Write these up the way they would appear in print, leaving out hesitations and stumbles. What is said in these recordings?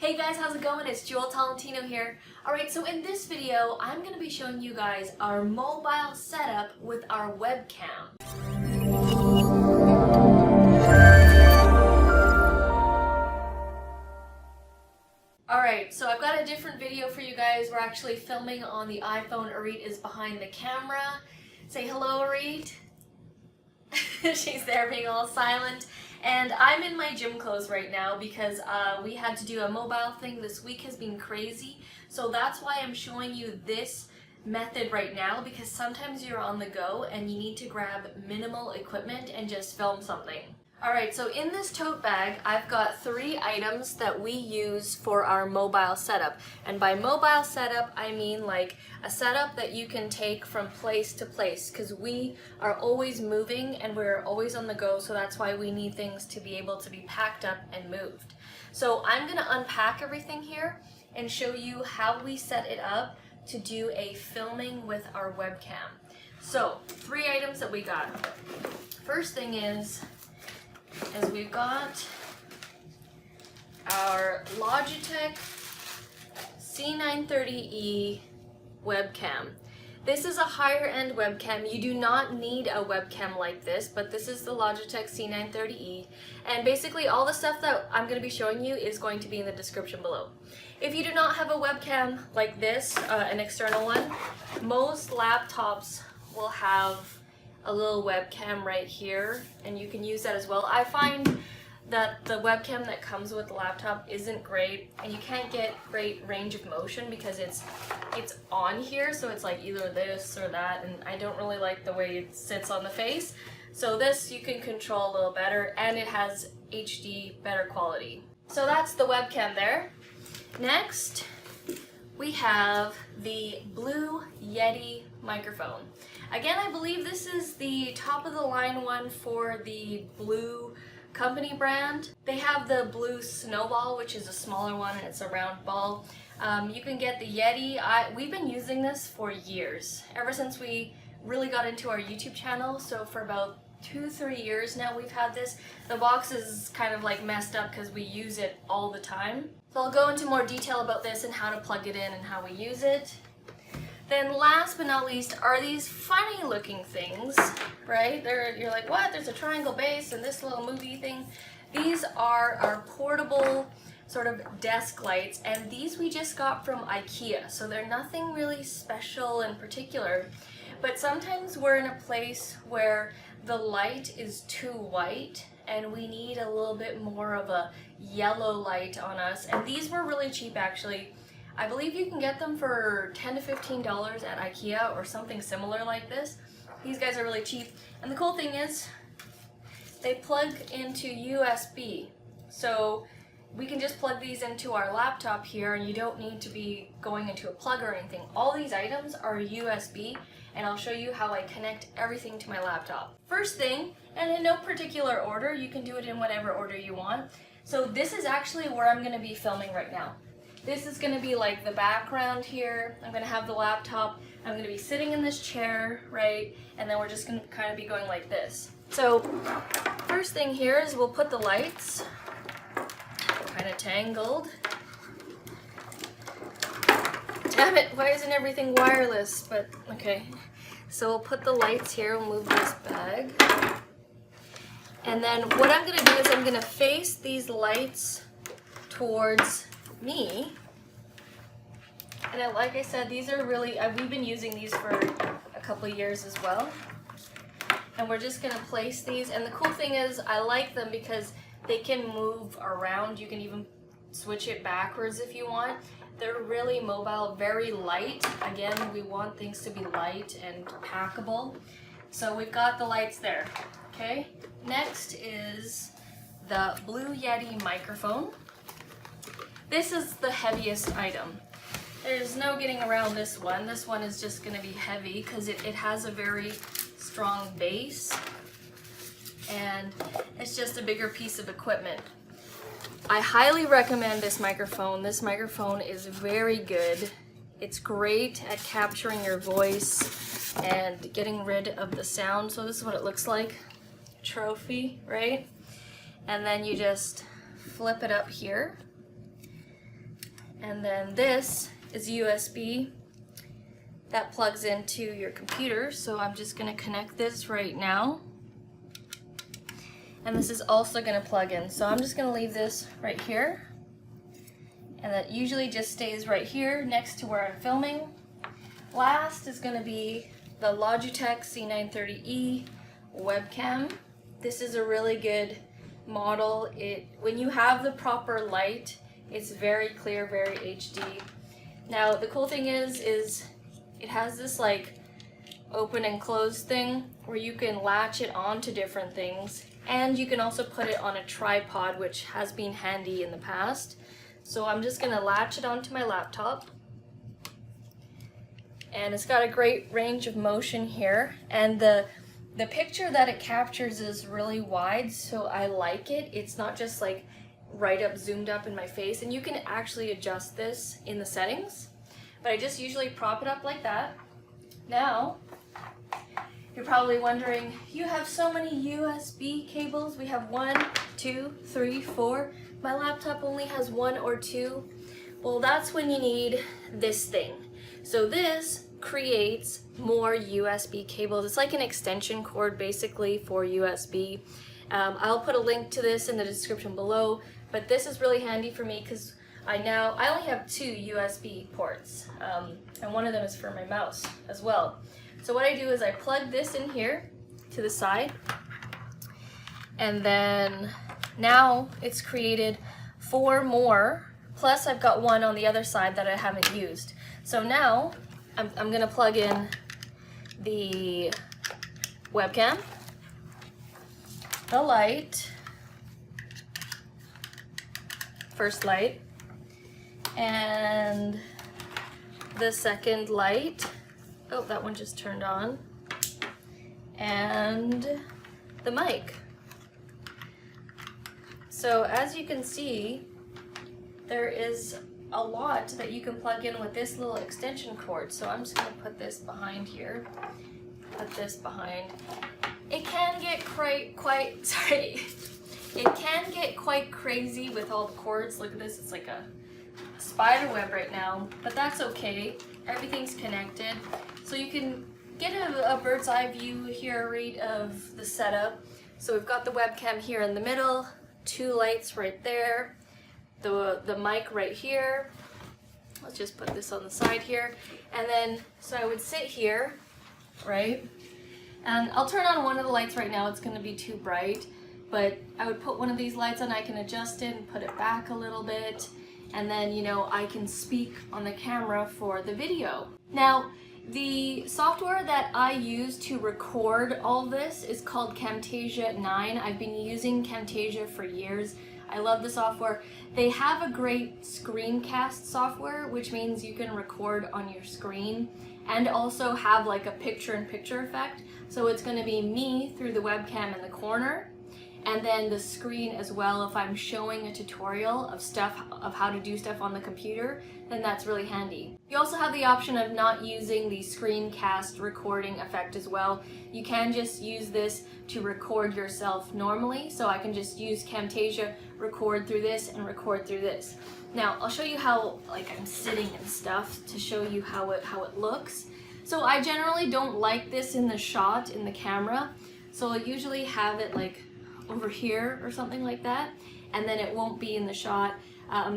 Hey guys, how's it going? It's Jewel Tolentino here. Alright, so in this video, I'm going to be showing you guys our mobile setup with our webcam. Alright, so I've got a different video for you guys. We're actually filming on the iPhone. Arit is behind the camera. Say hello, Arit. She's there being all silent. And I'm in my gym clothes right now because we had to do a mobile thing. This week has been crazy. So that's why I'm showing you this method right now, because sometimes you're on the go and you need to grab minimal equipment and just film something. Alright, so in this tote bag, I've got 3 items that we use for our mobile setup. And by mobile setup, I mean like a setup that you can take from place to place, because we are always moving and we're always on the go, so that's why we need things to be able to be packed up and moved. So I'm going to unpack everything here and show you how we set it up to do a filming with our webcam. So, 3 items that we got. First thing is we've got our Logitech C930E webcam. This is a higher end webcam. You do not need a webcam like this, but this is the Logitech C930E. And basically all the stuff that I'm going to be showing you is going to be in the description below. If you do not have a webcam like this, an external one, most laptops will have a little webcam right here, and you can use that as well. I find that the webcam that comes with the laptop isn't great, and you can't get great range of motion because it's on here, so it's like either this or that, and I don't really like the way it sits on the face. So this you can control a little better, and it has HD better quality. So that's the webcam there. Next, we have the blue Yeti microphone. Again, I believe this is the top of the line one for the Blue company brand. They have the Blue Snowball, which is a smaller one, and it's a round ball. You can get the Yeti. We've been using this for years, ever since we really got into our YouTube channel. So for about 2-3 years now we've had this. The box is kind of like messed up because we use it all the time. So I'll go into more detail about this and how to plug it in and how we use it. Then last but not least are these funny looking things, right? You're like, what? There's a triangle base and this little movie thing. These are our portable sort of desk lights, and these we just got from IKEA. So they're nothing really special in particular, but sometimes we're in a place where the light is too white and we need a little bit more of a yellow light on us. And these were really cheap actually. I believe you can get them for $10 to $15 at IKEA or something similar like this. These guys are really cheap. And the cool thing is they plug into USB. So we can just plug these into our laptop here, and you don't need to be going into a plug or anything. All these items are USB, and I'll show you how I connect everything to my laptop. First thing, and in no particular order, you can do it in whatever order you want. So this is actually where I'm going to be filming right now. This is going to be like the background here. I'm going to have the laptop. I'm going to be sitting in this chair, right? And then we're just going to kind of be going like this. So first thing here is we'll put the lights kind of tangled. Damn it, why isn't everything wireless? But okay. So we'll put the lights here. We'll move this bag. And then what I'm going to do is I'm going to face these lights towards me, and like I said, these are really, we've been using these for a couple of years as well, and we're just going to place these. And the cool thing is I like them because they can move around. You can even switch it backwards if you want. They're really mobile, very light. Again, we want things to be light and packable. So we've got the lights there. Okay, next is the Blue Yeti microphone. This is the heaviest item. There's no getting around this one. This one is just going to be heavy because it has a very strong base, and it's just a bigger piece of equipment. I highly recommend this microphone. This microphone is very good. It's great at capturing your voice and getting rid of the sound. So this is what it looks like. Trophy, right? And then you just flip it up here And then this is USB that plugs into your computer. So I'm just gonna connect this right now. And this is also gonna plug in. So I'm just gonna leave this right here. And that usually just stays right here next to where I'm filming. Last is gonna be the Logitech C930E webcam. This is a really good model. When you have the proper light, it's very clear, very HD. Now the cool thing is it has this like open and close thing where you can latch it onto different things, and you can also put it on a tripod, which has been handy in the past. So I'm just gonna latch it onto my laptop. And it's got a great range of motion here, and the picture that it captures is really wide, so I like it. It's not just like right up zoomed up in my face, and you can actually adjust this in the settings, but I just usually prop it up like that. Now you're probably wondering, you have so many USB cables. We have 1, 2, 3, 4. My laptop only has 1 or 2. Well, that's when you need this thing. So this creates more USB cables. It's like an extension cord basically for USB. I'll put a link to this in the description below, but this is really handy for me because I only have 2 USB ports, and one of them is for my mouse as well. So what I do is I plug this in here to the side, and then now it's created 4 more, plus I've got 1 on the other side that I haven't used. So now I'm gonna plug in the webcam, the light, first light, and the second light. Oh, that one just turned on. And the mic. So as you can see, there is a lot that you can plug in with this little extension cord. So I'm just gonna put this behind here. Put this behind. It can get it can get quite crazy with all the cords. Look at this, it's like a spider web right now, but that's okay. Everything's connected. So you can get a bird's eye view here right of the setup. So we've got the webcam here in the middle, 2 lights right there, the mic right here. Let's just put this on the side here. And then, so I would sit here, right? And I'll turn on one of the lights right now. It's gonna be too bright, but I would put one of these lights on. I can adjust it and put it back a little bit. And then, you know, I can speak on the camera for the video. Now, the software that I use to record all this is called Camtasia 9. I've been using Camtasia for years. I love the software. They have a great screencast software, which means you can record on your screen and also have like a picture-in-picture effect. So it's going to be me through the webcam in the corner, and then the screen as well. If I'm showing a tutorial of how to do stuff on the computer, then that's really handy. You also have the option of not using the screencast recording effect as well. You can just use this to record yourself normally. So I can just use Camtasia, record through this, and record through this. Now I'll show you how like I'm sitting and stuff to show you how it looks. So I generally don't like this in the shot in the camera. So I'll usually have it like over here or something like that, and then it won't be in the shot.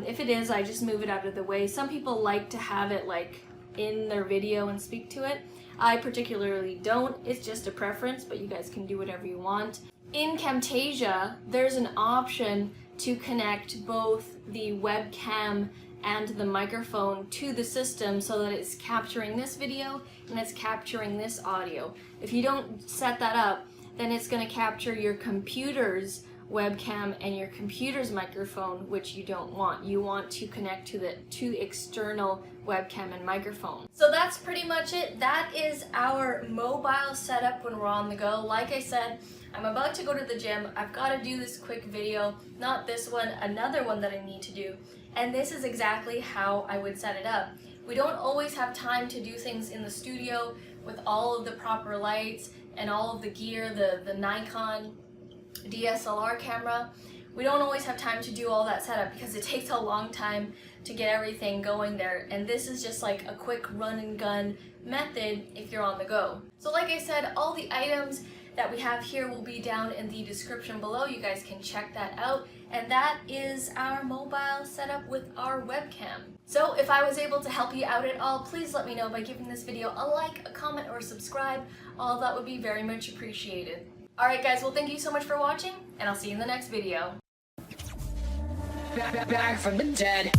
If it is, I just move it out of the way. Some people like to have it like in their video and speak to it. I particularly don't. It's just a preference, but you guys can do whatever you want. In Camtasia, there's an option to connect both the webcam and the microphone to the system so that it's capturing this video and it's capturing this audio. If you don't set that up, then it's going to capture your computer's webcam and your computer's microphone, which you don't want. You want to connect to the two external webcam and microphone. So that's pretty much it. That is our mobile setup when we're on the go. Like I said, I'm about to go to the gym. I've got to do this quick video, not this one, another one that I need to do. And this is exactly how I would set it up. We don't always have time to do things in the studio with all of the proper lights and all of the gear, the Nikon DSLR camera. we don't always have time to do all that setup because it takes a long time to get everything going there, and this is just like a quick run and gun method if you're on the go. So like I said, all the items that we have here will be down in the description below. You guys can check that out, and that is our mobile setup with our webcam. So if I was able to help you out at all, please let me know by giving this video a like, a comment, or subscribe. All that would be very much appreciated. Alright guys, well thank you so much for watching, and I'll see you in the next video. Back from the dead.